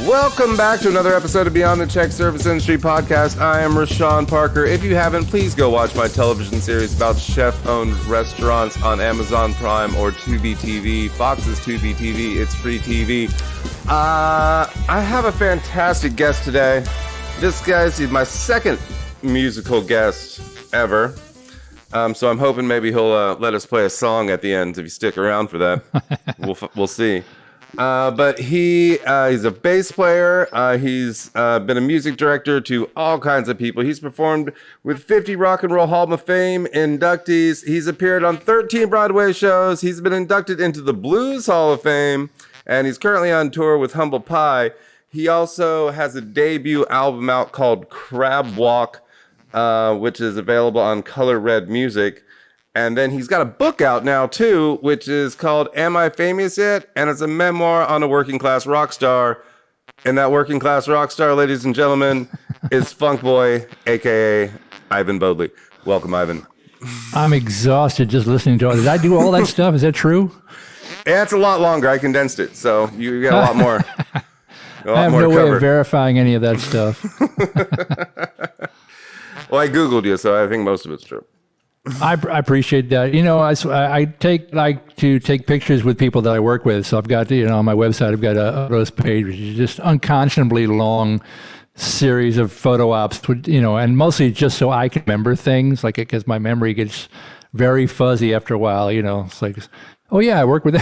Welcome back to another episode of Beyond the Czech Service Industry podcast. I am Reyshan Parker. If you haven't, please go watch my television series about chef-owned restaurants on Amazon Prime or Tubi TV. Fox's Tubi TV. It's free TV. I have a fantastic guest today. This guy's my second musical guest ever. So I'm hoping maybe he'll let us play a song at the end if you stick around for that. We'll see. But he's a bass player. He's been a music director to all kinds of people. He's performed with 50 Rock and Roll Hall of Fame inductees. He's appeared on 13 Broadway shows. He's been inducted into the Blues Hall of Fame, and he's currently on tour with Humble Pie. He also has a debut album out called Crab Walk, which is available on Color Red Music. And then he's got a book out now, too, which is called Am I Famous Yet? And it's a memoir on a working class rock star. And that working class rock star, ladies and gentlemen, is Funkboy, a.k.a. Ivan Bodley. Welcome, Ivan. I'm exhausted just listening to it. Did I do all that stuff? Is that true? Yeah, it's a lot longer. I condensed it, so you got a lot more. I have no way of verifying any of that stuff. Well, I Googled you, so I think most of it's true. I appreciate that. You know, I like to take pictures with people that I work with. So I've got, on my website, I've got a photos page, which is just unconscionably long series of photo ops, and mostly just so I can remember things, like, because my memory gets very fuzzy after a while, It's like, oh yeah, I work with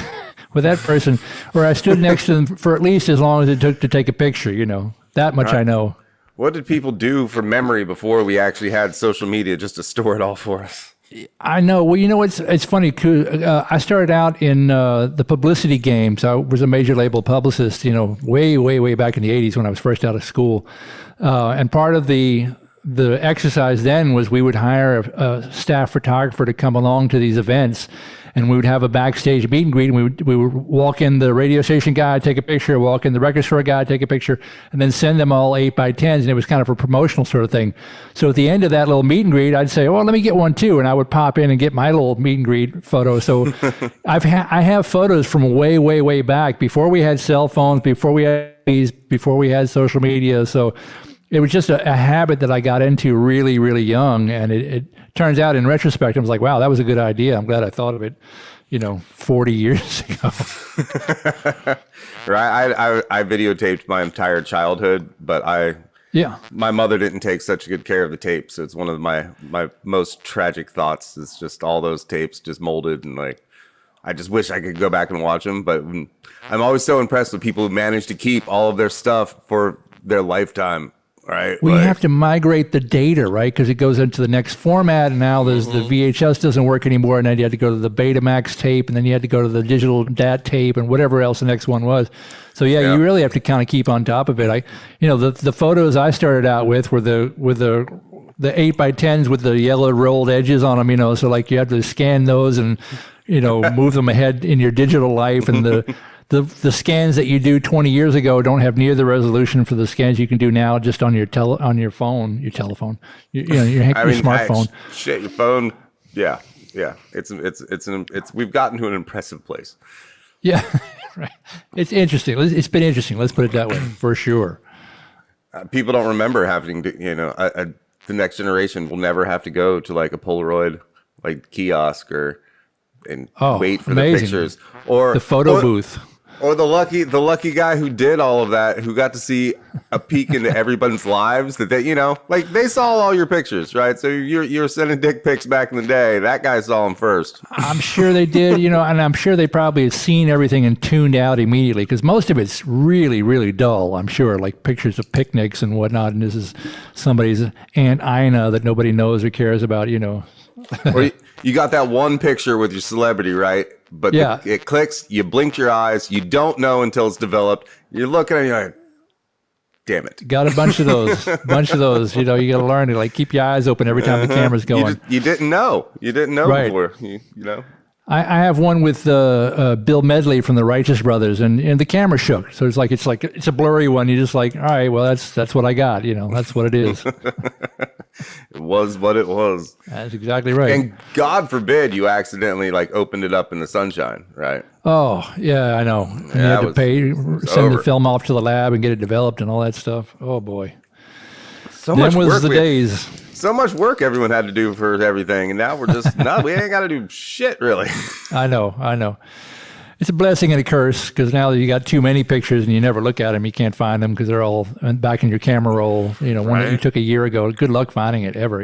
that person, or I stood next to them for at least as long as it took to take a picture, that much I know. What did people do for memory before we actually had social media just to store it all for us? I know. Well, it's funny. I started out in the publicity game. So I was a major label publicist, way, way, way back in the 80s when I was first out of school. And part of the exercise then was we would hire a staff photographer to come along to these events. And we would have a backstage meet and greet, and we would walk in the radio station guy, take a picture, walk in the record store guy, take a picture, and then send them all 8x10s, and it was kind of a promotional sort of thing. So at the end of that little meet and greet, I'd say, well, let me get one too, and I would pop in and get my little meet and greet photo. So I have photos from way, way, way back, before we had cell phones, before we had social media. So it was just a habit that I got into really, really young, and it turns out in retrospect, I was like, wow, that was a good idea. I'm glad I thought of it, 40 years ago. Right. I videotaped my entire childhood, but my mother didn't take such good care of the tapes. So it's one of my most tragic thoughts is just all those tapes just molded, and I just wish I could go back and watch them. But I'm always so impressed with people who manage to keep all of their stuff for their lifetime. Right. We have to migrate the data, right? Because it goes into the next format, and now there's the VHS doesn't work anymore, and then you had to go to the Betamax tape, and then you had to go to the digital DAT tape, and whatever else the next one was. So you really have to kind of keep on top of it. The photos I started out with were the 8x10s with the yellow rolled edges on them. So like you have to scan those and move them ahead in your digital life, and the scans that you do 20 years ago don't have near the resolution for the scans you can do now just on your telephone, your smartphone. Shit, your phone. Yeah. It's we've gotten to an impressive place. Yeah, right. It's interesting. It's been interesting. Let's put it that way, for sure. People don't remember having to, the next generation will never have to go to like a Polaroid kiosk and wait for amazing. The pictures or the photo booth. Or the lucky guy who did all of that, who got to see a peek into everybody's lives that they saw all your pictures, right? So you're sending dick pics back in the day. That guy saw them first. I'm sure they did, and I'm sure they probably had seen everything and tuned out immediately, because most of it's really, really dull, I'm sure, like pictures of picnics and whatnot. And this is somebody's Aunt Ina that nobody knows or cares about, Or you got that one picture with your celebrity, right? But it clicks, you blink your eyes, you don't know until it's developed. You're looking at it, you're like, damn it. Got a bunch of those. You got to learn to keep your eyes open every time the camera's going. You didn't know. Right. Before. I have one with Bill Medley from the Righteous Brothers, and the camera shook. So it's a blurry one. You're just like, all right, well, that's what I got. That's what it is. It was what it was. That's exactly right. And God forbid you accidentally like opened it up in the sunshine, right? Oh, yeah, I know. And you had to send the film off to the lab and get it developed and all that stuff. Oh, boy. So much was work the days. So much work everyone had to do for everything. And now we're just, we ain't got to do shit, really. I know. It's a blessing and a curse because now that you got too many pictures and you never look at them, you can't find them because they're all back in your camera roll. One that you took a year ago. Good luck finding it ever,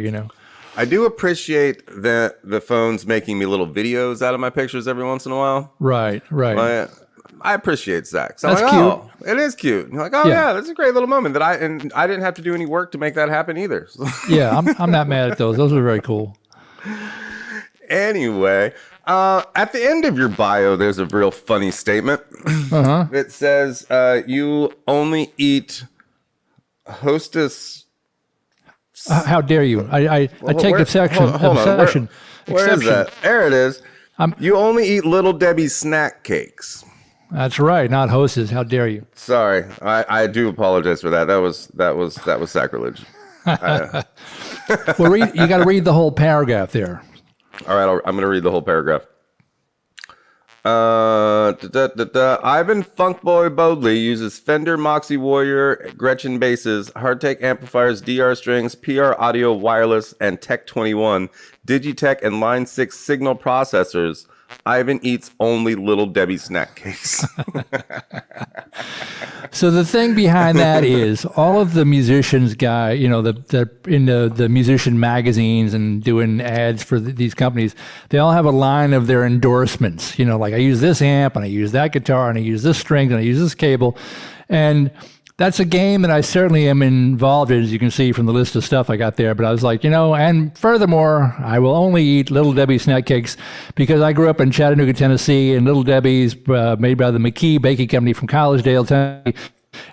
I do appreciate the phones making me little videos out of my pictures every once in a while. Right. I appreciate that. That's cute. It is cute. You're like, yeah, that's a great little moment that I didn't have to do any work to make that happen either. Yeah, I'm not mad at those. Those are very cool. Anyway, at the end of your bio, there's a real funny statement. It says you only eat Hostess. How dare you? I take exception. Hold on. Where is that? There it is. You only eat Little Debbie's snack cakes. That's right, not Hostess. How dare you? Sorry, I do apologize for that. That was sacrilege. Well, you got to read the whole paragraph there. All right, I'm going to read the whole paragraph. Ivan Funkboy Bodley uses Fender Moxie Warrior Gretchen basses, Hardtake amplifiers, DR strings, PR audio wireless, and Tech 21, Digitech, and Line 6 signal processors. Ivan eats only Little Debbie snack cakes. So the thing behind that is all of the musicians the in the musician magazines and doing ads for these companies, they all have a line of their endorsements. Like I use this amp and I use that guitar and I use this string and I use this cable. And that's a game that I certainly am involved in, as you can see from the list of stuff I got there. But I was like, and furthermore, I will only eat Little Debbie snack cakes because I grew up in Chattanooga, Tennessee, and Little Debbie's made by the McKee Baking Company from Collegedale, Tennessee.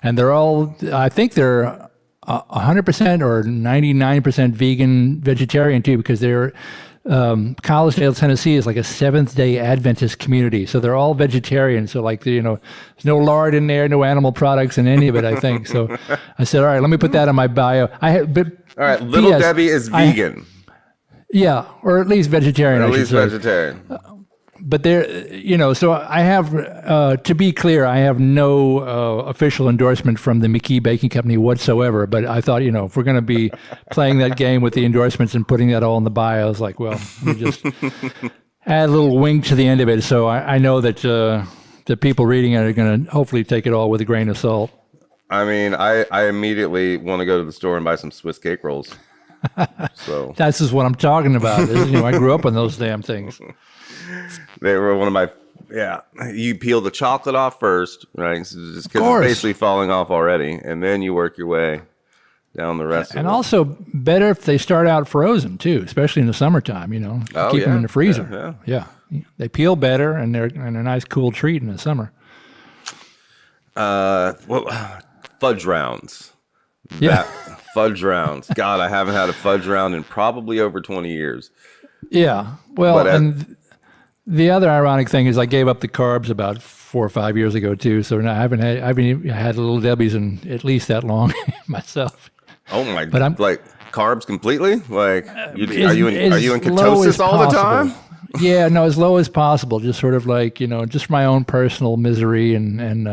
And they're all, I think they're 100% or 99% vegan, vegetarian too, because they're Collegedale, Tennessee is like a Seventh-day Adventist community, so they're all vegetarian. So there's no lard in there, no animal products in any of it. I think so. I said, all right, let me put that on my bio. All right, Little Debbie is vegan. Yeah, or at least vegetarian. Or at least vegetarian. But so I have, to be clear, I have no official endorsement from the McKee Baking Company whatsoever. But I thought, if we're going to be playing that game with the endorsements and putting that all in the bio, I was like, well, we just add a little wink to the end of it. So I know that the people reading it are going to hopefully take it all with a grain of salt. I mean, I immediately want to go to the store and buy some Swiss cake rolls. So that's just what I'm talking about. I grew up on those damn things. They were one of my, you peel the chocolate off first, right? So just because it's basically falling off already. And then you work your way down the rest of it. And also better if they start out frozen too, especially in the summertime, keep them in the freezer. Yeah. They peel better and they're a nice cool treat in the summer. Fudge rounds. Yeah. Fudge rounds. God, I haven't had a fudge round in probably over 20 years. Yeah. Well, and the other ironic thing is I gave up the carbs about 4 or 5 years ago too. So now I haven't had Little Debbie's in at least that long myself. Oh my God! I'm like carbs completely. Like, are you in ketosis all the time? Yeah, no, as low as possible. Just sort of like just my own personal misery and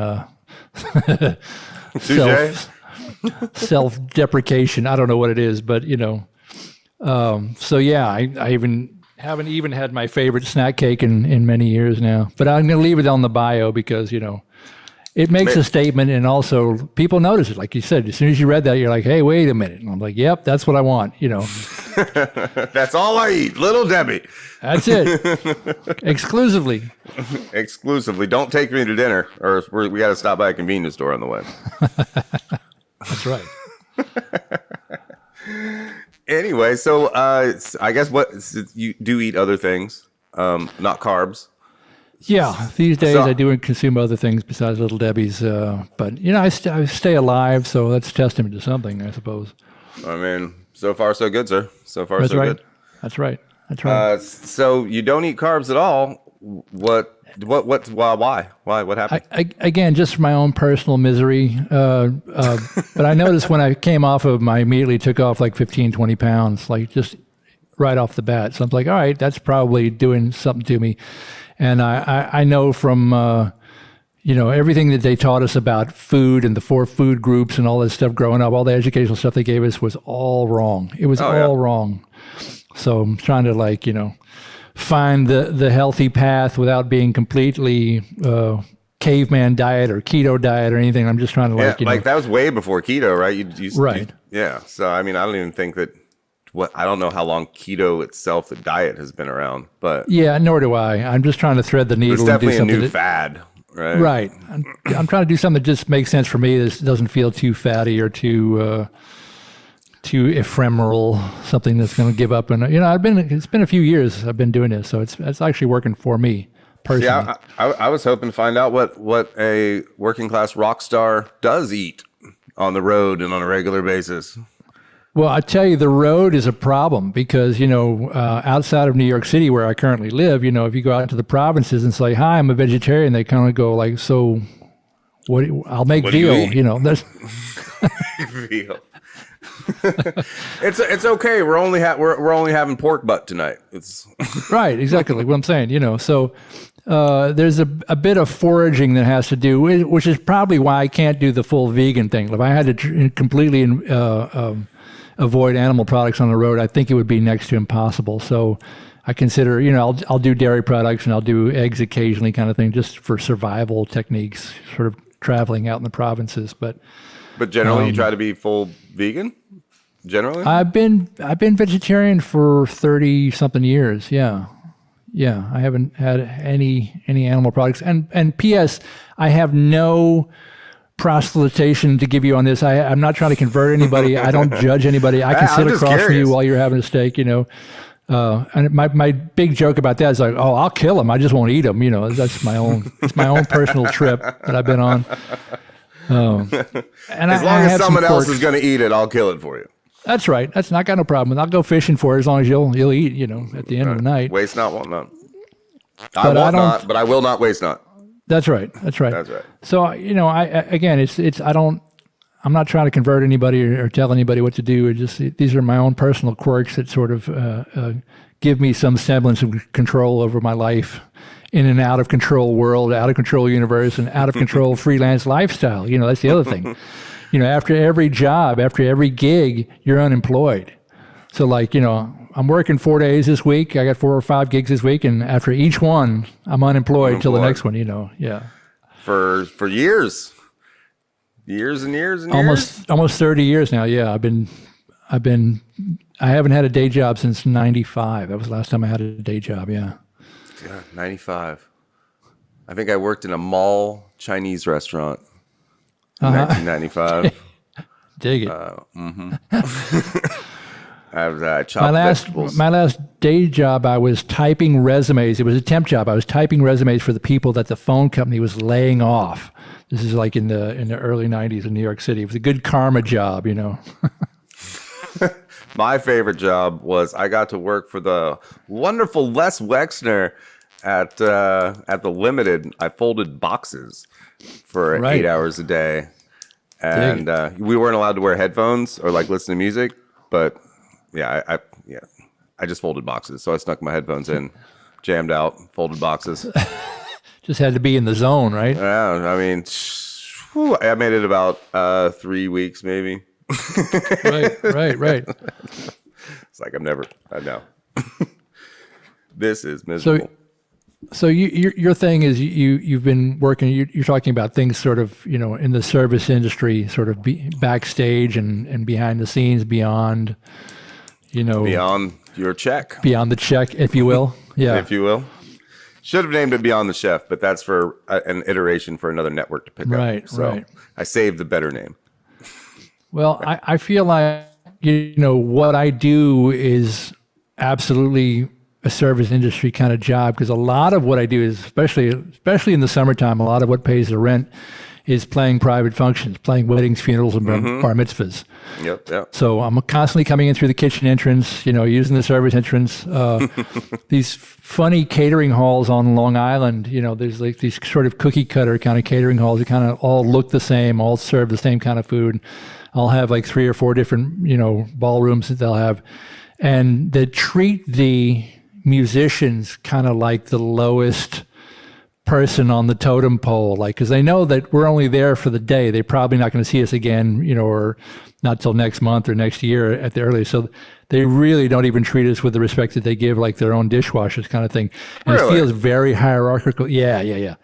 self-deprecation. I don't know what it is, but so yeah, I haven't even had my favorite snack cake in many years now. But I'm going to leave it on the bio because it makes a statement, and also people notice it. Like you said, as soon as you read that, you're like, hey, wait a minute. And I'm like, yep, that's what I want. That's all I eat, Little Debbie. That's it. Exclusively. Don't take me to dinner, or we got to stop by a convenience store on the way. That's right. Anyway, so I guess you do eat other things, not carbs. Yeah, these days I do consume other things besides Little Debbie's, but I stay alive, so that's a testament to something, I suppose. I mean, so far so good, sir. So far that's so right. good. That's right. So you don't eat carbs at all. What Why? What happened? Again, just my own personal misery. But I noticed when I came off of them, I immediately took off like 15, 20 pounds, like just right off the bat. So I'm like, all right, that's probably doing something to me. And I know from, everything that they taught us about food and the 4 food groups and all this stuff growing up, all the educational stuff they gave us was all wrong. It was all wrong. So I'm trying to find the healthy path without being completely caveman diet or keto diet or anything. I'm just trying to that was way before keto, right? Right. Yeah. So I mean, I don't even think that. I don't know how long keto itself, the diet, has been around, but yeah, nor do I. I'm just trying to thread the needle. It's definitely and do a new fad, right? Right. I'm trying to do something that just makes sense for me. This doesn't feel too fatty or too ephemeral. Something that's going to give up. And it's been a few years I've been doing this, so it's actually working for me personally. Yeah, I was hoping to find out what a working class rock star does eat on the road and on a regular basis. Well, I tell you, the road is a problem because, outside of New York City, where I currently live, if you go out to the provinces and say, hi, I'm a vegetarian, they kind of go like, so I'll make veal, that's veal. It's okay. We're only having pork butt tonight. It's right. Exactly like what I'm saying, so there's a bit of foraging that has to do, which is probably why I can't do the full vegan thing. If I had to completely, avoid animal products on the road, I think it would be next to impossible. So I consider, I'll do dairy products and I'll do eggs occasionally kind of thing, just for survival techniques, sort of traveling out in the provinces. But generally you try to be full vegan? Generally? I've been vegetarian for 30 something years. Yeah. Yeah. I haven't had any animal products. And P.S. I have no proselytation to give you on this. I'm not trying to convert anybody. I don't judge anybody. I can sit across from you while you're having a steak, And my big joke about that is like, oh, I'll kill him. I just won't eat him. That's it's my own personal trip that I've been on. And as long as someone else is going to eat it, I'll kill it for you. That's right. That's not got no problem. I'll go fishing for it as long as you'll eat, at the end of the night. Waste not, want not. But I will not waste not. That's right. So, I'm not trying to convert anybody or tell anybody what to do. These are my own personal quirks that sort of give me some semblance of control over my life in an out of control world, out of control universe, and out of control freelance lifestyle. That's the other thing. After every job, after every gig, you're unemployed. So I'm working 4 days this week. I got 4 or 5 gigs this week, and after each one, I'm unemployed till the next one. Yeah. For years and years and almost 30 years now. Yeah, I haven't had a day job since '95. That was the last time I had a day job. Yeah. Yeah, 95. I think I worked in a mall Chinese restaurant in 1995. Dig it. I chopped vegetables. My last day job, I was typing resumes. It was a temp job. I was typing resumes for the people that the phone company was laying off. This is like in the early 90s in New York City. It was a good karma job, My favorite job was I got to work for the wonderful Les Wexner at the Limited. I folded boxes for 8 hours a day, and we weren't allowed to wear headphones or listen to music, but. Yeah, I just folded boxes. So I snuck my headphones in, jammed out, folded boxes. Just had to be in the zone, right? Yeah, I mean, I made it about 3 weeks maybe. Right. It's like I know. This is miserable. So your thing is you've been working. You're talking about things sort of in the service industry, sort of backstage and behind the scenes, beyond. Beyond your check. Beyond the check, if you will. Yeah. If you will. Should have named it Beyond the Chef, but that's for an iteration for another network to pick up. Right. I saved the better name. Well, I feel like, what I do is absolutely a service industry kind of job, because a lot of what I do is, especially in the summertime, a lot of what pays the rent is playing private functions, playing weddings, funerals, and bar mitzvahs. Yep. So I'm constantly coming in through the kitchen entrance, using the service entrance. These funny catering halls on Long Island, there's like these sort of cookie cutter kind of catering halls that kind of all look the same, all serve the same kind of food. I'll have like 3 or 4 different, ballrooms that they'll have. And they treat the musicians kind of like the lowest person on the totem pole, because they know that we're only there for the day. They're probably not going to see us again, or not till next month or next year at the earliest. So they really don't even treat us with the respect that they give like their own dishwashers kind of thing. And It feels very hierarchical. Yeah.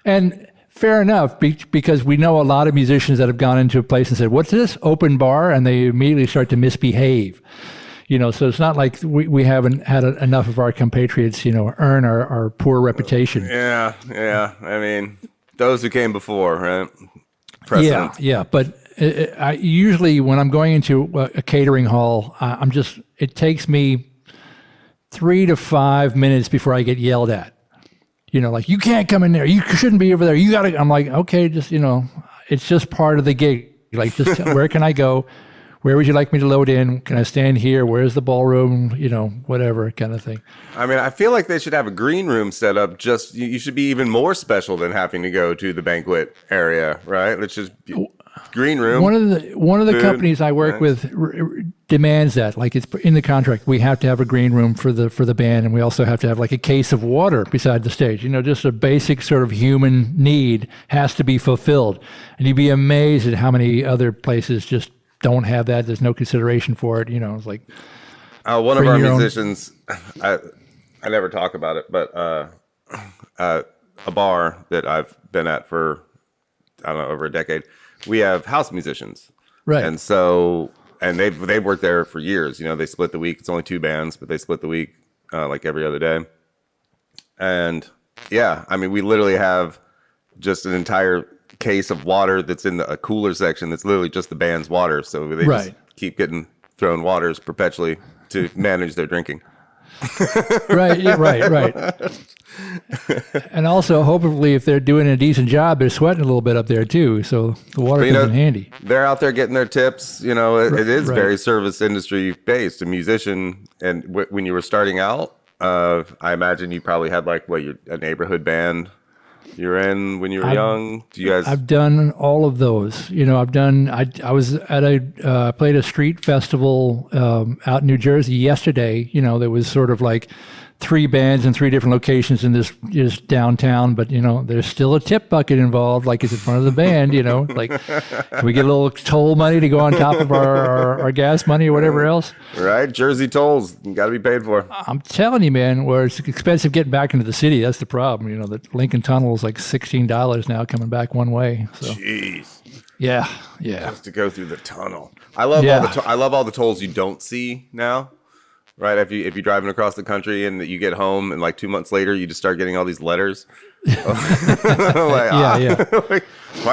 And fair enough, because we know a lot of musicians that have gone into a place and said, "What's this? Open bar?" And they immediately start to misbehave. So it's not like we haven't had enough of our compatriots, earn our poor reputation. Yeah. I mean, those who came before, right? Precedent. Yeah. But I usually, when I'm going into a catering hall, it takes me 3 to 5 minutes before I get yelled at. Like, you can't come in there. You shouldn't be over there. You got to. I'm like, okay, just, it's just part of the gig. Like, just where can I go? Where would you like me to load in? Can I stand here? Where's the ballroom? Whatever kind of thing. I mean, I feel like they should have a green room set up. You should be even more special than having to go to the banquet area, right? Let's just green room. One of the companies I work with demands that, like, it's in the contract. We have to have a green room for the band, and we also have to have like a case of water beside the stage. Just a basic sort of human need has to be fulfilled, and you'd be amazed at how many other places just don't have that. There's no consideration for it. It's like one of our musicians. I never talk about it, but a bar that I've been at for over a decade. We have house musicians, right? And so they've worked there for years. They split the week. It's only 2 bands, but they split the week like every other day. And yeah, I mean, we literally have just an entire case of water that's in a cooler section that's literally just the band's water, so they just keep getting thrown waters perpetually to manage their drinking. right. And also, hopefully, if they're doing a decent job, they're sweating a little bit up there too, so the water comes in handy. They're out there getting their tips. It is very service industry based. A musician, and when you were starting out, I imagine you probably had a neighborhood band you were in when you were young. Do you guys? I've done all of those. I was at played a street festival out in New Jersey yesterday. There was sort of like 3 bands in 3 different locations in this just downtown, but there's still a tip bucket involved, like it's in front of the band. Like, can we get a little toll money to go on top of our gas money or whatever else? Right, Jersey tolls got to be paid for. I'm telling you, man, where it's expensive getting back into the city. That's the problem. The Lincoln Tunnel is like $16 now coming back one way. So. Jeez. Yeah. Just to go through the tunnel. I love all the tolls you don't see now. Right, if you're driving across the country and you get home and like 2 months later you just start getting all these letters. I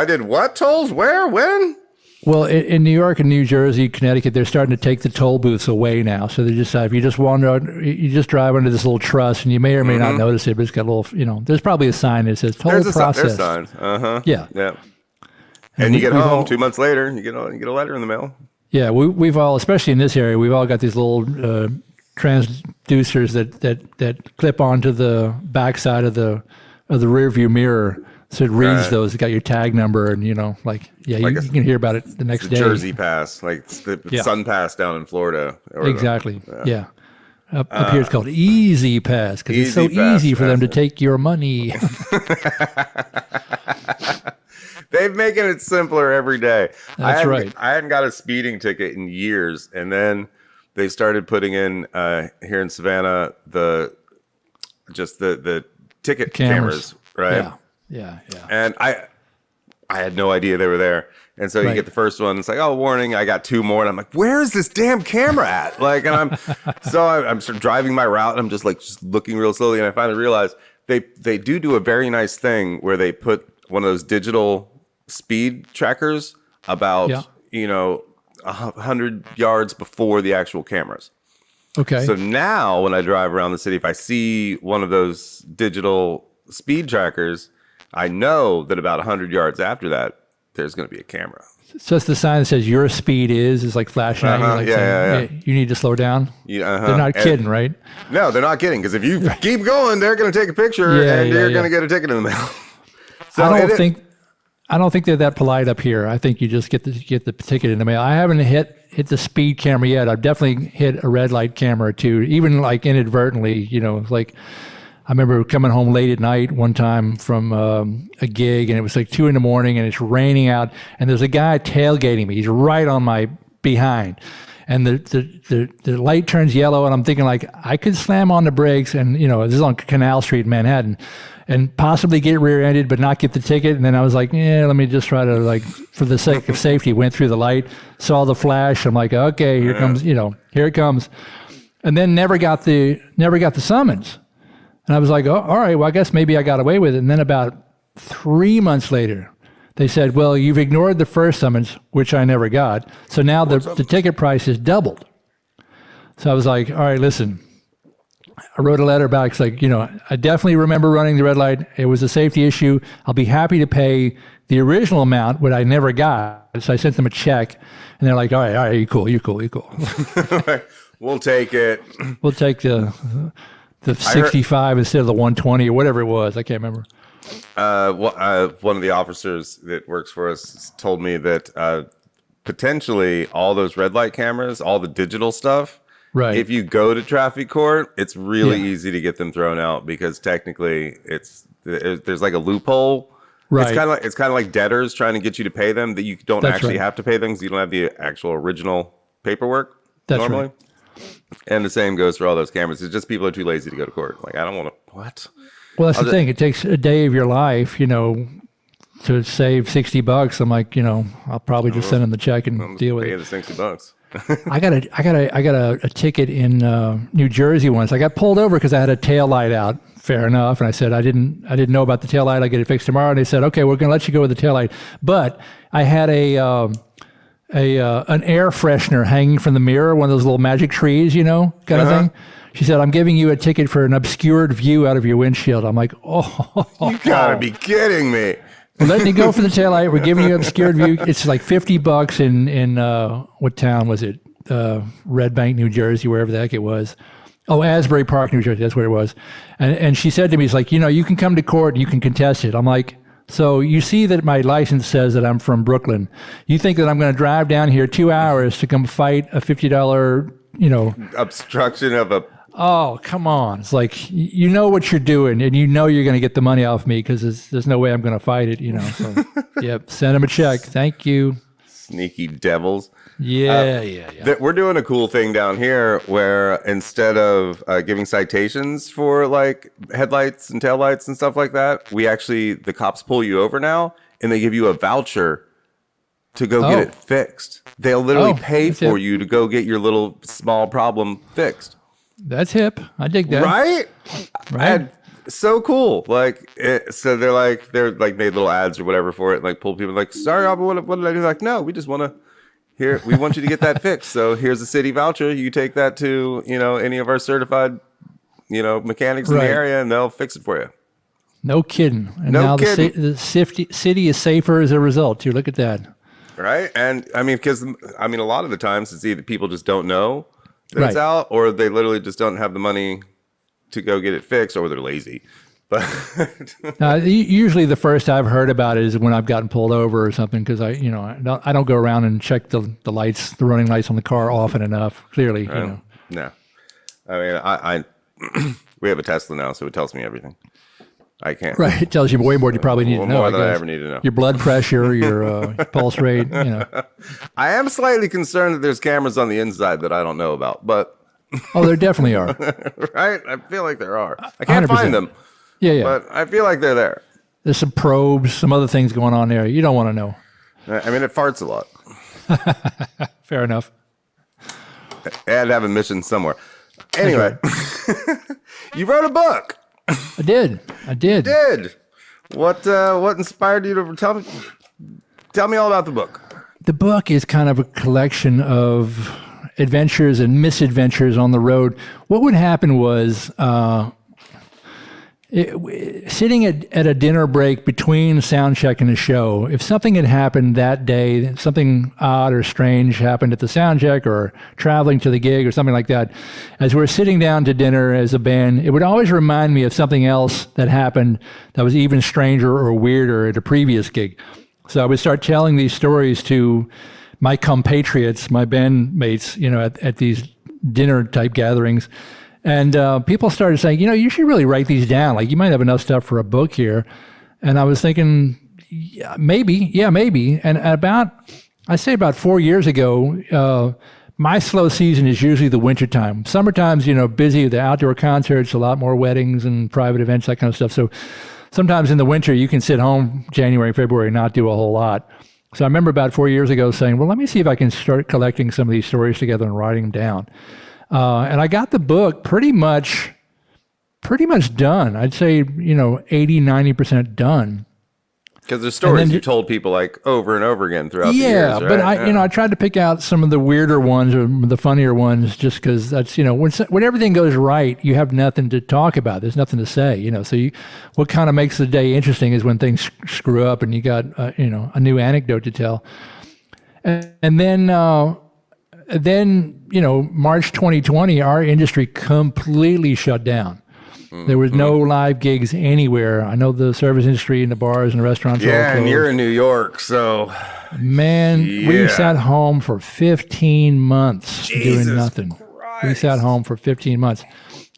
did what tolls? Where? When? Well, in New York and New Jersey, Connecticut, they're starting to take the toll booths away now. So they just if you just wander out, you just drive under this little truss, and you may or may not notice it, but it's got a little, there's probably a sign that says toll process. There's signs. Yeah. And you get home 2 months later, and you get a letter in the mail. Yeah, we've all, especially in this area, we've all got these little transducers that clip onto the backside of the rear view mirror, so it reads those. It's got your tag number, and you can hear about it the next day. Jersey Pass, like it's the Sun Pass down in Florida. Exactly. Yeah. Up here it's called Easy Pass because it's so easy for them to take your money. They're making it simpler every day. That's right. I hadn't got a speeding ticket in years, and then they started putting in here in Savannah the ticket cameras, right? Yeah. And I had no idea they were there. And so you get the first one, it's like, oh, warning, I got 2 more. And I'm like, where is this damn camera at? Like, and I'm sort of driving my route, and I'm just looking real slowly. And I finally realized they do a very nice thing where they put one of those digital speed trackers about, 100 yards before the actual cameras. Okay. So now when I drive around the city, if I see one of those digital speed trackers, I know that about 100 yards after that, there's going to be a camera. So it's the sign that says your speed is like flashing at you, like saying, "Hey, you need to slow down." They're not kidding, right? No, they're not kidding. Because if you keep going, they're going to take a picture, and you're going to get a ticket in the mail. So I don't think they're that polite up here. I think you just get the ticket in the mail. I haven't hit the speed camera yet. I've definitely hit a red light camera or two, even like inadvertently. Like I remember coming home late at night one time from a gig, and it was like 2 a.m, and it's raining out, and there's a guy tailgating me. He's right on my behind, and the light turns yellow, and I'm thinking like I could slam on the brakes, and this is on Canal Street in Manhattan, and possibly get rear-ended but not get the ticket. And then I was like, let me just try to, like, for the sake of safety, went through the light, saw the flash. I'm like, okay, here comes, here it comes, and then never got the summons. And I was like, oh, all right, well, I guess maybe I got away with it. And then about 3 months later, they said, well, you've ignored the first summons, which I never got. So now the ticket price is doubled. So I was like, all right, listen. I wrote a letter back. It's like, I definitely remember running the red light. It was a safety issue. I'll be happy to pay the original amount, what I never got. So I sent them a check. And they're like, all right, you're cool. We'll take it. We'll take the 65 instead of the 120 or whatever it was. I can't remember. One of the officers that works for us told me that potentially all those red light cameras, all the digital stuff, right? If you go to traffic court, it's really easy to get them thrown out because technically there's like a loophole. Right. It's kind of like debtors trying to get you to pay them that you don't actually have to pay them because you don't have the actual original paperwork normally. Right. And the same goes for all those cameras. It's just people are too lazy to go to court. Like, I don't want to, what? Well, that's the thing. It takes a day of your life, to save $60. I'm like, I'll probably just send them the check and deal with it. Pay the $60. I got a ticket in New Jersey once. I got pulled over because I had a tail light out. Fair enough. And I said, I didn't know about the tail light. I'll get it fixed tomorrow. And they said, okay, we're going to let you go with the tail light. But I had an air freshener hanging from the mirror, one of those little magic trees, kind of thing. She said, I'm giving you a ticket for an obscured view out of your windshield. I'm like, oh. You gotta be kidding me. We're letting you go for the taillight. We're giving you an obscured view. It's like $50 in what town was it? Red Bank, New Jersey, wherever the heck it was. Oh, Asbury Park, New Jersey. That's where it was. And she said to me, it's like, you can come to court and you can contest it. I'm like, so you see that my license says that I'm from Brooklyn. You think that I'm going to drive down here 2 hours to come fight a $50, obstruction of a... Oh, come on. It's like, you know what you're doing, and you're going to get the money off me because there's no way I'm going to fight it, So, yep, send them a check. Thank you. Sneaky devils. Yeah. We're doing a cool thing down here where instead of giving citations for like headlights and taillights and stuff like that, the cops pull you over now and they give you a voucher to go get it fixed. They'll literally pay for you to go get your little small problem fixed. That's hip. I dig that. Right? So cool. So they're made little ads or whatever for it, and like pull people like, sorry, what did I do? Like, no, we just want you to get that fixed. So here's a city voucher. You take that to, any of our certified, mechanics in the area, and they'll fix it for you. No kidding. And now the city is safer as a result too. Look at that. Right. And because a lot of the times it's either people just don't know that it's out, or they literally just don't have the money to go get it fixed, or they're lazy. But usually the first I've heard about it is when I've gotten pulled over or something, because I don't go around and check the lights, the running lights on the car often enough. Clearly, No, I we have a Tesla now, so it tells me everything. I can't. Right, it tells you way more than you probably need to know. More than I ever need to know. Your blood pressure, your pulse rate. I am slightly concerned that there's cameras on the inside that I don't know about, but there definitely are. Right? I feel like there are. I can't 100%. Find them. Yeah. But I feel like they're there. There's some probes, some other things going on there. You don't want to know. It farts a lot. Fair enough. I had to have a mission somewhere. Anyway, you wrote a book. I did. You did. What inspired you to tell me all about the book? The book is kind of a collection of adventures and misadventures on the road. What would happen was, sitting at a dinner break between sound check and a show, if something had happened that day, something odd or strange happened at the sound check or traveling to the gig or something like that, as we're sitting down to dinner as a band, it would always remind me of something else that happened that was even stranger or weirder at a previous gig. So I would start telling these stories to my compatriots, my bandmates, at these dinner type gatherings. And people started saying, you should really write these down. Like, you might have enough stuff for a book here. And I was thinking, maybe. And I'd say about 4 years ago, my slow season is usually the wintertime. Summertime's, busy with the outdoor concerts, a lot more weddings and private events, that kind of stuff. So sometimes in the winter, you can sit home January, February, and not do a whole lot. So I remember about 4 years ago saying, well, let me see if I can start collecting some of these stories together and writing them down. And I got the book pretty much done. I'd say, 80, 90% done. Because there's stories you told people like over and over again throughout the years, right? But I tried to pick out some of the weirder ones or the funnier ones just because that's, when everything goes right, you have nothing to talk about. There's nothing to say, So what kind of makes the day interesting is when things screw up and you got, a new anecdote to tell. And then, March 2020, our industry completely shut down. There was no live gigs anywhere. I know the service industry and the bars and the restaurants. Yeah, and you're in New York, so. Man, we sat home for 15 months doing nothing. Christ. We sat home for 15 months.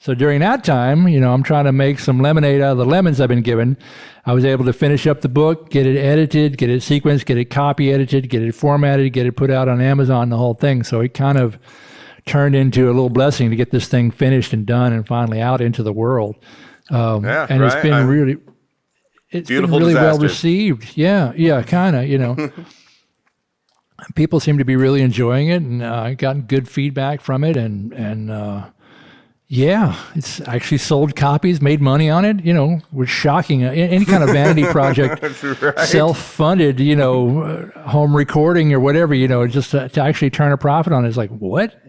So during that time, I'm trying to make some lemonade out of the lemons I've been given. I was able to finish up the book, get it edited, get it sequenced, get it copy edited, get it formatted, get it put out on Amazon, the whole thing. So it kind of turned into a little blessing to get this thing finished and done and finally out into the world. It's been really well received. Yeah, kind of, People seem to be really enjoying it, and I gotten good feedback from it, and it's actually sold copies, made money on it. Was shocking. Any kind of vanity project, right. Self-funded, home recording or whatever, just to actually turn a profit on it is like, what?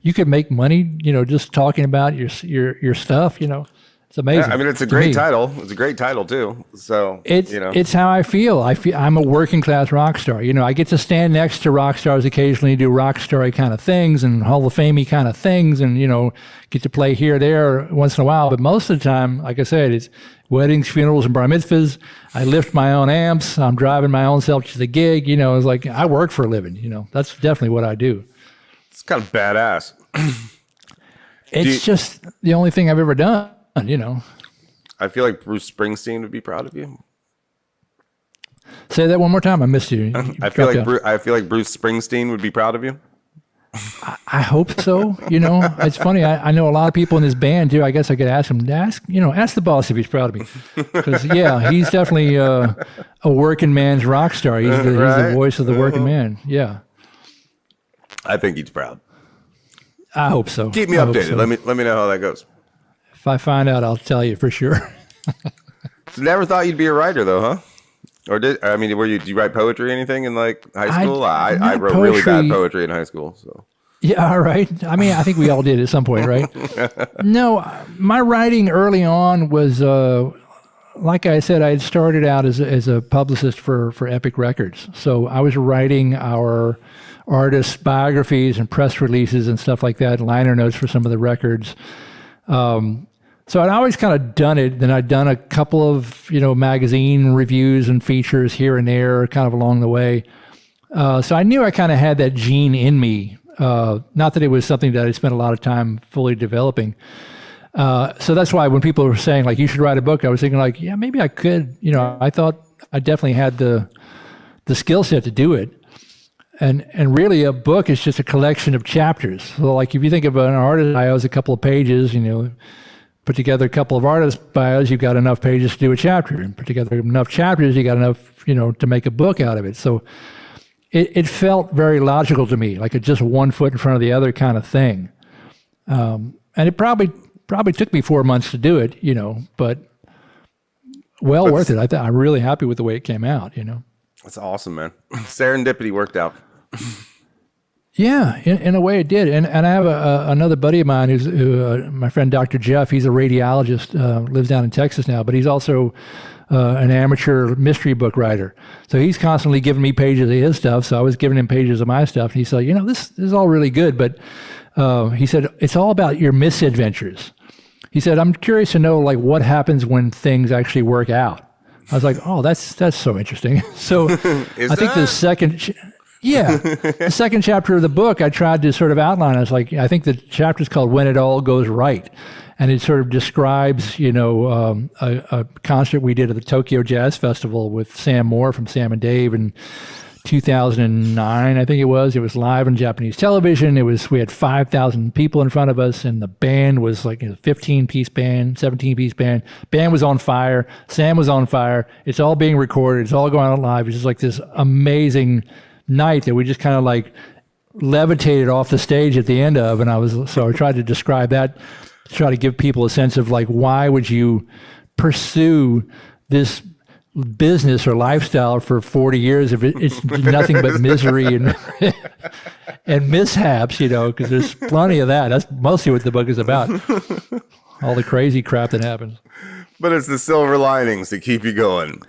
You could make money, just talking about your stuff, It's amazing. Yeah, I mean, it's a great title. It's a great title too. So it's how I feel. I'm a working class rock star. I get to stand next to rock stars occasionally, do rock star kind of things and Hall of Fame kind of things, and get to play here, there, once in a while. But most of the time, like I said, it's weddings, funerals, and bar mitzvahs. I lift my own amps. I'm driving my own self to the gig. It's like I work for a living. That's definitely what I do. It's kind of badass. It's just the only thing I've ever done. I feel like Bruce Springsteen would be proud of you. Say that one more time. I missed you. I feel like Bruce Springsteen would be proud of you. I hope so. It's funny. I know a lot of people in this band too. I guess I could ask him. Ask the boss if he's proud of me. Because he's definitely a working man's rock star. He's the voice of the working man. Yeah. I think he's proud. I hope so. Keep me updated. So. Let me know how that goes. If I find out, I'll tell you for sure. So never thought you'd be a writer, though, huh? Or did you write poetry or anything in like high school? I wrote poetry. Really bad poetry in high school. So yeah, all right. I mean, I think we all did at some point, right? No, my writing early on was like I said, I had started out as a publicist for Epic Records. So I was writing our artists' biographies and press releases and stuff like that, liner notes for some of the records. So I'd always kind of done it. Then I'd done a couple of, magazine reviews and features here and there kind of along the way. So I knew I kind of had that gene in me. Not that it was something that I spent a lot of time fully developing. So that's why when people were saying like, you should write a book, I was thinking like, yeah, maybe I could, I thought I definitely had the skill set to do it. And really a book is just a collection of chapters. So like if you think of an artist bios, a couple of pages, put together a couple of artist bios, you've got enough pages to do a chapter. And put together enough chapters, you got enough, to make a book out of it. So it felt very logical to me, like a just one foot in front of the other kind of thing. And it probably took me 4 months to do it, but worth it. I'm really happy with the way it came out, That's awesome, man. Serendipity worked out. Yeah, in a way it did. And I have another buddy of mine my friend Dr. Jeff. He's a radiologist, lives down in Texas now, but he's also an amateur mystery book writer. So he's constantly giving me pages of his stuff. So I was giving him pages of my stuff. And he said, this is all really good, but he said, it's all about your misadventures. He said, I'm curious to know like what happens when things actually work out. I was like, oh, that's so interesting. So I think the second... Yeah. The second chapter of the book, I tried to sort of outline. I was like, I think the chapter is called When It All Goes Right. And it sort of describes, a concert we did at the Tokyo Jazz Festival with Sam Moore from Sam and Dave in 2009, I think it was. It was live on Japanese television. We had 5,000 people in front of us, and the band was like a 15-piece band, 17-piece band. Band was on fire. Sam was on fire. It's all being recorded. It's all going out live. It's just like this amazing night that we just kind of like levitated off the stage at the end of. And I tried to describe that, to try to give people a sense of like, why would you pursue this business or lifestyle for 40 years if it's nothing but misery and mishaps, because there's plenty of that. That's mostly what the book is about. All the crazy crap that happens. But it's the silver linings that keep you going.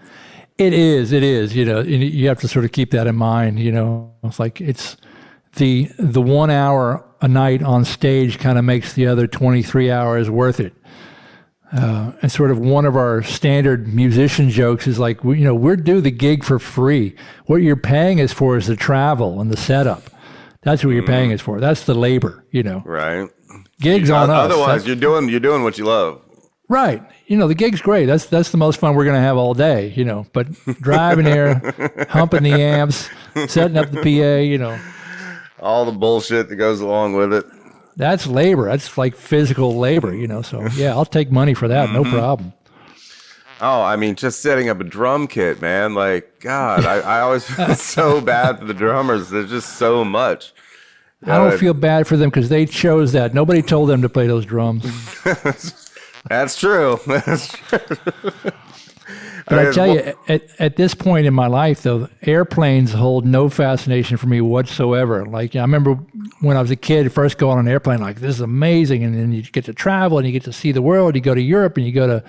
It is, you have to sort of keep that in mind, It's like it's the 1 hour a night on stage kind of makes the other 23 hours worth it. And sort of one of our standard musician jokes is like, we're due the gig for free. What you're paying us for is the travel and the setup. That's what you're paying us for. That's the labor, Right. Gigs on us. Otherwise, you're doing what you love. Right. The gig's great. That's the most fun we're going to have all day, But driving there, humping the amps, setting up the PA, All the bullshit that goes along with it. That's labor. That's like physical labor, So, yeah, I'll take money for that. No problem. Oh, I mean, just setting up a drum kit, man. Like, God, I always feel so bad for the drummers. There's just so much. I don't feel bad for them because they chose that. Nobody told them to play those drums. That's true. That's true. But I tell you, at this point in my life, though, airplanes hold no fascination for me whatsoever. Like, I remember when I was a kid, first going on an airplane, like, this is amazing. And then you get to travel and you get to see the world. You go to Europe and you go to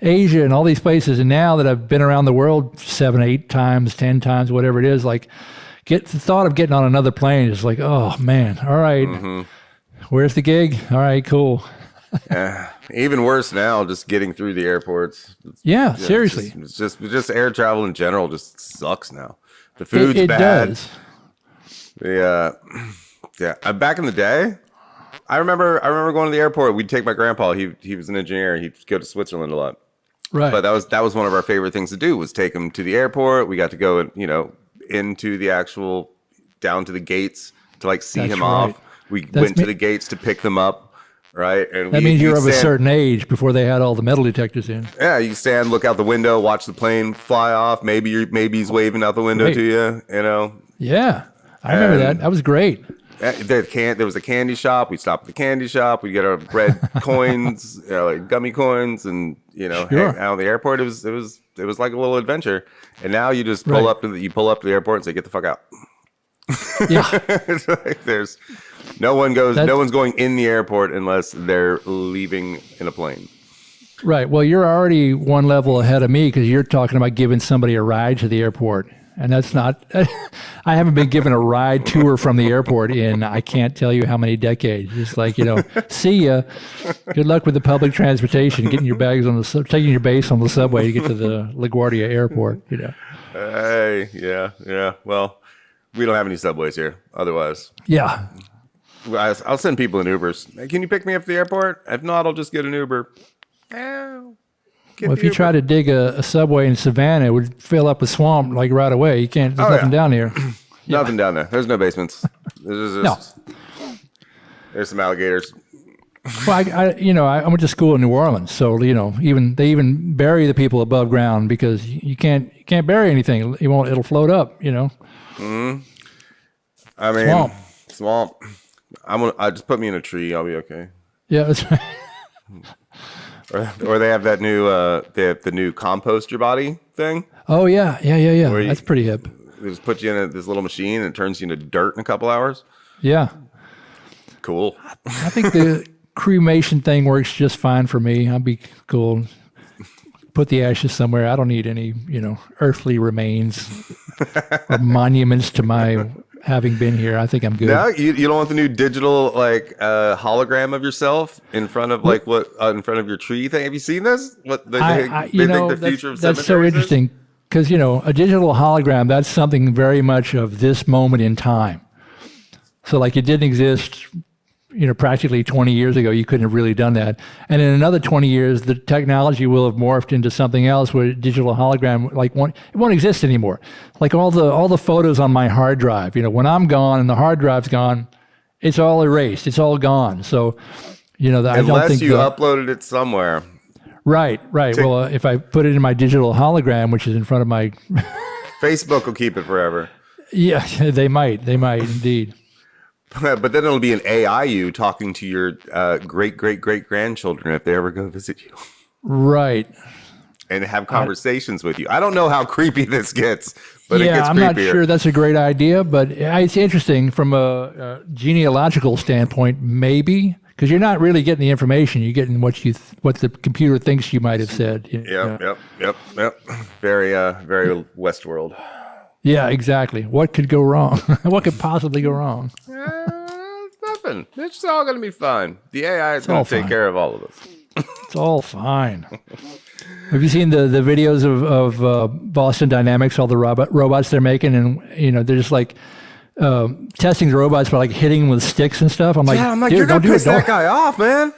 Asia and all these places. And now that I've been around the world 7, 8 times, 10 times, whatever it is, like, the thought of getting on another plane is like, oh, man, all right. Where's the gig? All right, cool. Yeah, even worse now, just getting through the airports. Yeah, seriously. It's just air travel in general just sucks now. The food's it bad. Does. Yeah. Back in the day, I remember going to the airport. We'd take my grandpa. He was an engineer. He'd go to Switzerland a lot. Right. But that was one of our favorite things to do, was take him to the airport. We got to go, into the actual, down to the gates to like see him off. We went to the gates to pick them up. Right, and that means you're of a certain age before they had all the metal detectors in. Yeah, you stand, look out the window, watch the plane fly off. Maybe he's waving out the window to you. Yeah, I remember that. That was great. There was a candy shop. We stopped at the candy shop. We get our bread coins, like gummy coins, and hang out at the airport. It was like a little adventure. And now you just pull up to the airport and say, "Get the fuck out." Yeah, it's like no one's going in the airport unless they're leaving in a plane. Right. Well, you're already one level ahead of me because you're talking about giving somebody a ride to the airport. And that's not, I haven't been given a ride tour from the airport in, I can't tell you how many decades. It's like, see ya. Good luck with the public transportation, getting your bags taking your base on the subway to get to the LaGuardia airport, Hey, yeah. Well, we don't have any subways here otherwise. Yeah. I'll send people in Ubers. Hey, can you pick me up at the airport? If not, I'll just get an Uber. Well, if you try to dig a subway in Savannah, it would fill up with swamp like right away. You can't. There's nothing down here. Nothing down there. There's no basements. There's some alligators. Well, I went to school in New Orleans, so they even bury the people above ground because you can't bury anything. It'll float up. Mm-hmm. I mean, swamp. I just put me in a tree. I'll be okay. Yeah, that's right. Or they have that new the new compost your body thing. Oh yeah. That's pretty hip. They just put you in this little machine and it turns you into dirt in a couple hours. Yeah. Cool. I think the cremation thing works just fine for me. I'd be cool. Put the ashes somewhere. I don't need any, earthly remains or monuments to my having been here. I think I'm good. No, you don't want the new digital hologram of yourself in front of in front of your tree thing. Have you seen this? What they think the future of cemeteries that's so interesting because a digital hologram, that's something very much of this moment in time. So like it didn't exist practically 20 years ago. You couldn't have really done that. And in another 20 years, the technology will have morphed into something else where digital hologram, it won't exist anymore. Like all the photos on my hard drive, when I'm gone and the hard drive's gone, it's all erased. It's all gone. So, I don't think unless you uploaded it somewhere. Right. Well, if I put it in my digital hologram, which is in front of my... Facebook will keep it forever. Yeah, they might indeed. But then it'll be an AI you talking to your great-great-great-grandchildren if they ever go visit you. Right. And have conversations with you. I don't know how creepy this gets, but it gets creepier. I'm not sure that's a great idea, but it's interesting from a genealogical standpoint, maybe, because you're not really getting the information. You're getting what the computer thinks you might have said. Yep. Very Westworld. Yeah, exactly. What could go wrong? What could possibly go wrong? Nothing. It's all going to be fine. The AI is going to take care of all of us. It's all fine. Have you seen the videos of Boston Dynamics, all the robots they're making? And, they're just like testing the robots by like hitting them with sticks and stuff. I'm like, you're going to piss that guy off, man.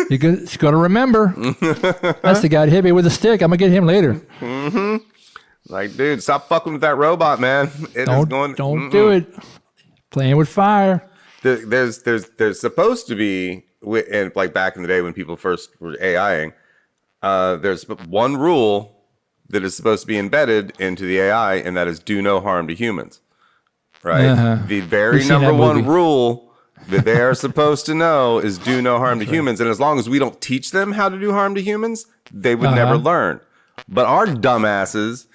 He's going to remember. That's the guy that hit me with a stick. I'm going to get him later. Mm-hmm. Like, dude, stop fucking with that robot, man. Don't do it. Playing with fire. There's supposed to be, and like back in the day when people first were AIing, there's one rule that is supposed to be embedded into the AI, and that is do no harm to humans. Right? Uh-huh. The very number one rule that they are supposed to know is do no harm to humans. And as long as we don't teach them how to do harm to humans, they would never learn. But our dumbasses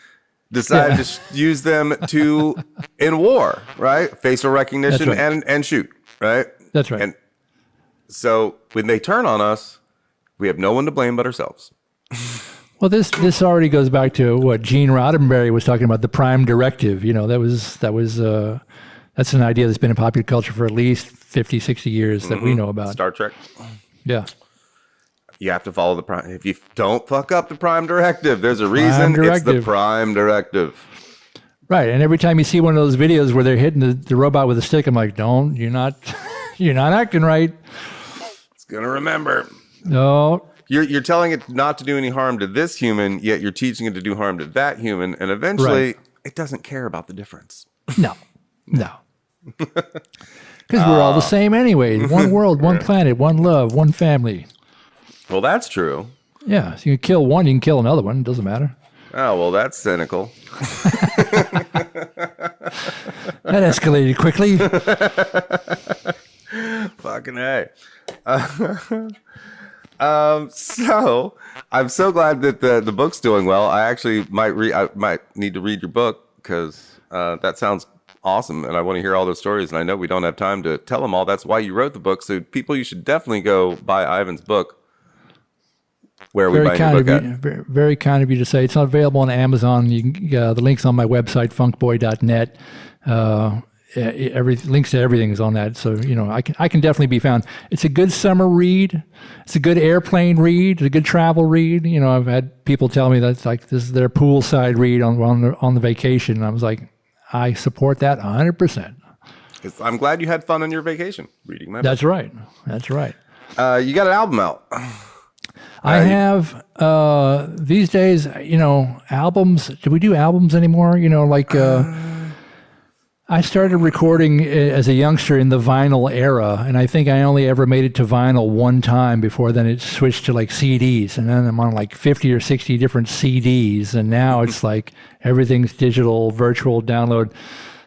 decided to use them in war, right? Facial recognition and shoot, right? That's right. And so when they turn on us, we have no one to blame but ourselves. Well, this already goes back to what Gene Roddenberry was talking about, the Prime Directive. That's an idea that's been in popular culture for at least 50, 60 years that we know about. Star Trek. Yeah. You have to follow the Prime. If you don't fuck up the Prime Directive, there's a reason it's the Prime Directive. Right. And every time you see one of those videos where they're hitting the robot with a stick, I'm like, you're not acting right. It's going to remember. No. You're telling it not to do any harm to this human, yet you're teaching it to do harm to that human. And eventually, it doesn't care about the difference. No. Because we're all the same anyway. One world, one planet, one love, one family. Well, that's true. Yeah, so you can kill one, you can kill another one. It doesn't matter. Oh, well, that's cynical. That escalated quickly. Fucking A. So I'm so glad that the book's doing well. I actually might need to read your book because that sounds awesome, and I want to hear all those stories. And I know we don't have time to tell them all. That's why you wrote the book. So people, you should definitely go buy Ivan's book. Where are we buying your book at? Very kind of you to say. It's not available on Amazon. The link's on my website, funkboy.net. Links to everything is on that. So, I can definitely be found. It's a good summer read. It's a good airplane read. It's a good travel read. I've had people tell me that's like this is their poolside read on the vacation. And I was like, I support that 100%. I'm glad you had fun on your vacation reading my book. That's right. You got an album out. I have these days, albums. Do we do albums anymore? I started recording as a youngster in the vinyl era, and I think I only ever made it to vinyl one time before then it switched to like CDs, and then I'm on like 50 or 60 different CDs, and now it's like everything's digital, virtual download.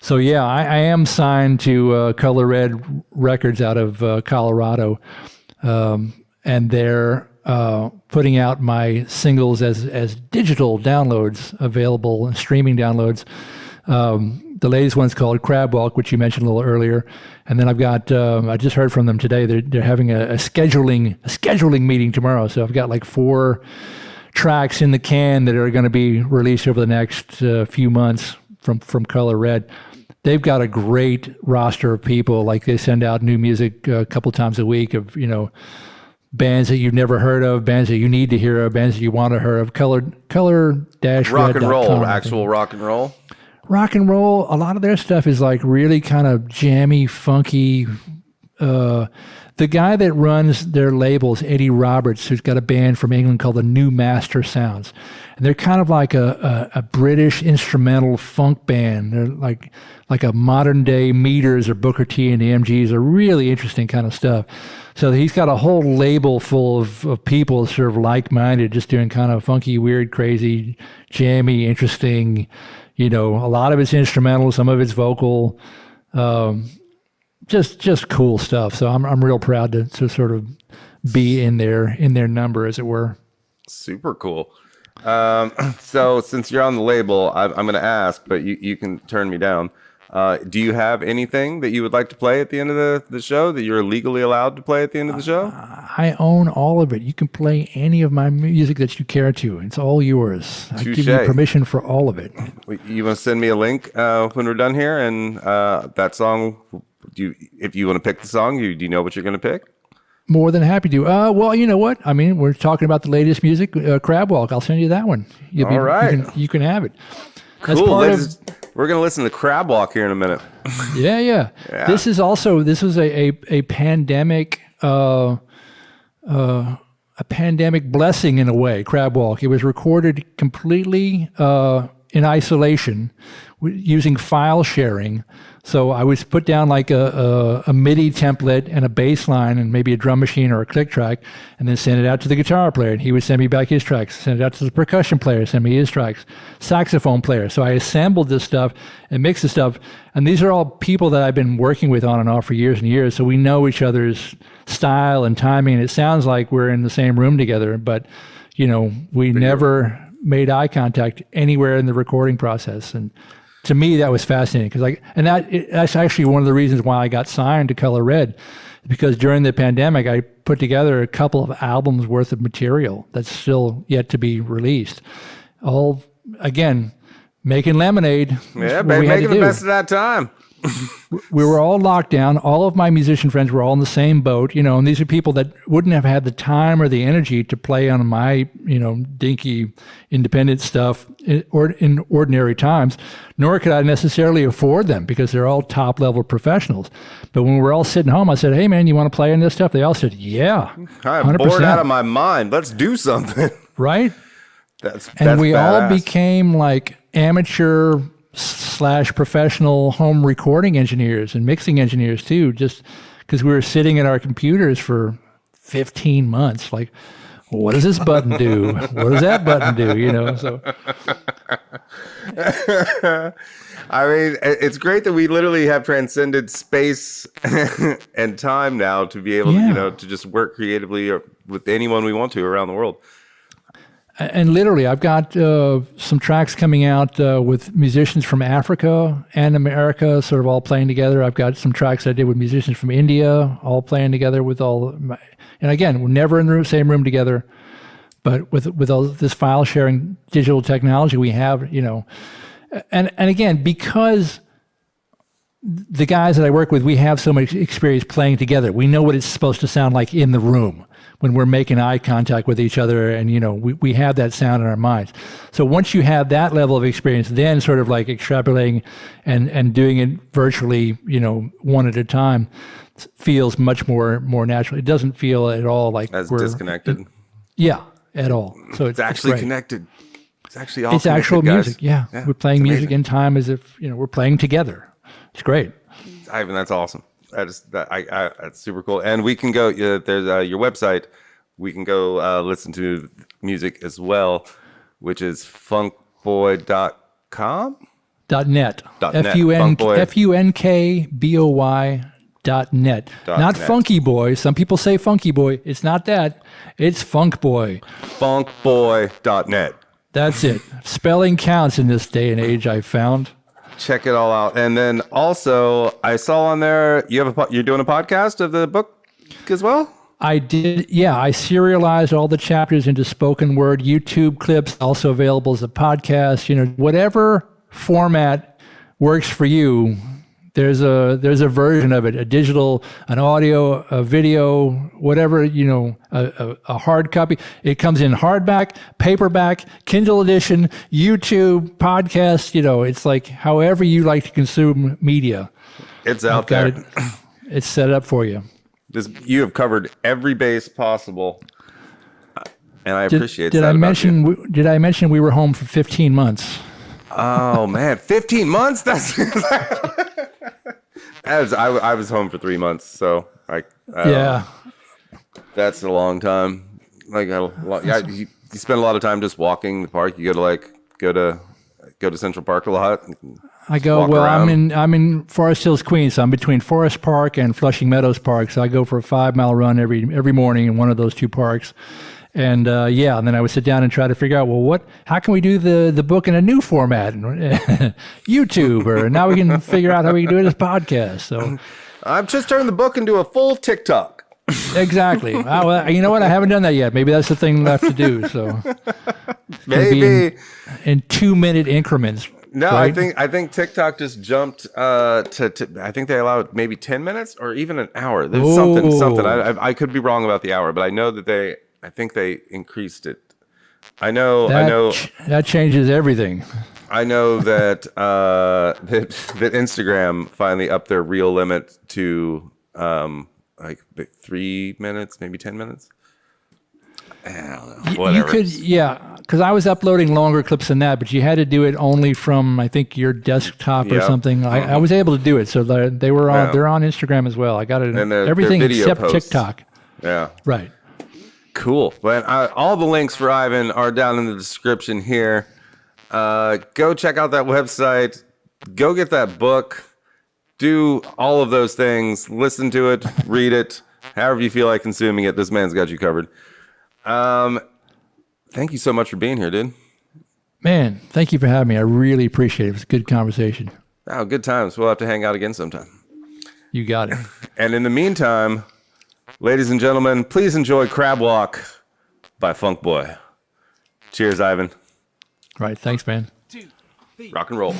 So yeah, I am signed to Color Red Records out of Colorado, and they're putting out my singles as digital downloads available and streaming downloads. The latest one's called Crab Walk, which you mentioned a little earlier. And then I've got, I just heard from them today. They're having a scheduling meeting tomorrow. So I've got like 4 tracks in the can that are going to be released over the next few months from Color Red. They've got a great roster of people. Like they send out new music a couple times a week of, bands that you've never heard of, bands that you need to hear of, bands that you want to hear of. Color-red.com. Rock and roll, actual rock and roll. Rock and roll. A lot of their stuff is like really kind of jammy, funky. The guy that runs their labels, Eddie Roberts, who's got a band from England called the New Master Sounds. And they're kind of like a British instrumental funk band. They're like a modern day Meters or Booker T and the MGs are really interesting kind of stuff. So he's got a whole label full of people sort of like-minded, just doing kind of funky, weird, crazy, jammy, interesting, a lot of it's instrumental, some of it's vocal, just cool stuff. So I'm real proud to sort of be in their number, as it were. Super cool. So since you're on the label, I'm going to ask, but you can turn me down. Do you have anything that you would like to play at the end of the show that you're legally allowed to play at the end of the show? I own all of it. You can play any of my music that you care to. It's all yours. I give you permission for all of it. You want to send me a link when we're done here? And that song, if you want to pick the song, do you know what you're going to pick? More than happy to. Well, you know what? I mean, we're talking about the latest music, Crab Walk. I'll send you that one. All right. You can have it. Cool. We're going to listen to Crab Walk here in a minute. Yeah. This was a pandemic, a pandemic blessing in a way, Crab Walk. It was recorded completely in isolation using file sharing. So I was put down like a MIDI template and a bass line and maybe a drum machine or a click track, and then send it out to the guitar player, and he would send me back his tracks. Send it out to the percussion player, send me his tracks. Saxophone player. So I assembled this stuff and mixed the stuff, and these are all people that I've been working with on and off for years and years, so we know each other's style and timing, and it sounds like we're in the same room together, but we never made eye contact anywhere in the recording process. And to me, that was fascinating because that's actually one of the reasons why I got signed to Color Red, because during the pandemic, I put together a couple of albums worth of material that's still yet to be released. All, again, making lemonade. Yeah, making the best of that time. We were all locked down. All of my musician friends were all in the same boat, and these are people that wouldn't have had the time or the energy to play on my, dinky independent stuff in ordinary times, nor could I necessarily afford them because they're all top level professionals. But when we were all sitting home, I said, "Hey man, you want to play in this stuff?" They all said, "Yeah, 100%. I'm bored out of my mind. Let's do something." Right? That's we badass. all became like amateur / professional home recording engineers and mixing engineers too, just because we were sitting at our computers for 15 months. Like, what does this button do? What does that button do? So. I mean, it's great that we literally have transcended space and time now to be able to, to just work creatively with anyone we want to around the world. And literally, I've got some tracks coming out with musicians from Africa and America, sort of all playing together. I've got some tracks I did with musicians from India, all playing together with all. And again, we're never in the same room together, but with all this file sharing digital technology we have, and again, because the guys that I work with, we have so much experience playing together. We know what it's supposed to sound like in the room when we're making eye contact with each other, and we have that sound in our minds. So once you have that level of experience, then sort of like extrapolating and doing it virtually, one at a time, feels much more natural. It doesn't feel at all like we're disconnected. At all. So it's actually connected. It's actually all connected, actual guys. music. Yeah, we're playing music in time as if we're playing together. It's great. Ivan, that's awesome. That's super cool. And we can go. There's your website. We can go listen to music as well, which is funkboy.com. .net. Funkboy. FUNKBOY.net. Not Funky Boy. Some people say Funky Boy. It's not that. It's Funkboy. Funkboy.net. That's it. Spelling counts in this day and age, I've found. check it all out. And then also, I saw on there you're doing a podcast of the book as well. I did, yeah. I serialized all the chapters into spoken word, YouTube clips, also available as a podcast. Whatever format works for you. There's a version of it, a digital, an audio, a video, whatever, a hard copy. It comes in hardback, paperback, Kindle edition, YouTube, podcast. It's like however you like to consume media. It's out there. It's set up for you. You have covered every base possible, and I appreciate that. Did I mention we were home for 15 months? Oh man, 15 months? I was home for 3 months, so yeah, that's a long time. You spend a lot of time just walking the park. You go to Central Park a lot. I go, well, around. I'm in Forest Hills, Queens, so I'm between Forest Park and Flushing Meadows Park. So I go for a 5-mile run every morning in one of those two parks. And and then I would sit down and try to figure out, how can we do the book in a new format? YouTube, or now we can figure out how we can do it as podcast. So I've just turned the book into a full TikTok. Exactly. Well, you know what? I haven't done that yet. Maybe that's the thing left to do. So maybe in 2-minute increments. No, right? I think TikTok just jumped to I think they allow maybe 10 minutes or even an hour. There's something. I could be wrong about the hour, but I know that I think they increased it. I know that changes everything. I know that that Instagram finally upped their reel limit to 3 minutes, maybe 10 minutes. I don't know. Whatever. Because I was uploading longer clips than that, but you had to do it only from, I think, your desktop or something. I was able to do it, so they were on. They're on Instagram as well. I got it. Everything except posts. TikTok. Yeah. Right. Cool. Well, all the links for Ivan are down in the description here. Go check out that website. Go get that book. Do all of those things. Listen to it. Read it. However you feel like consuming it. This man's got you covered. Thank you so much for being here, dude. Man, thank you for having me. I really appreciate it. It was a good conversation. Oh, good times. We'll have to hang out again sometime. You got it. And in the meantime, ladies and gentlemen, please enjoy Crab Walk by Funkboy. Cheers, Ivan. Right. Thanks, man. Rock and roll.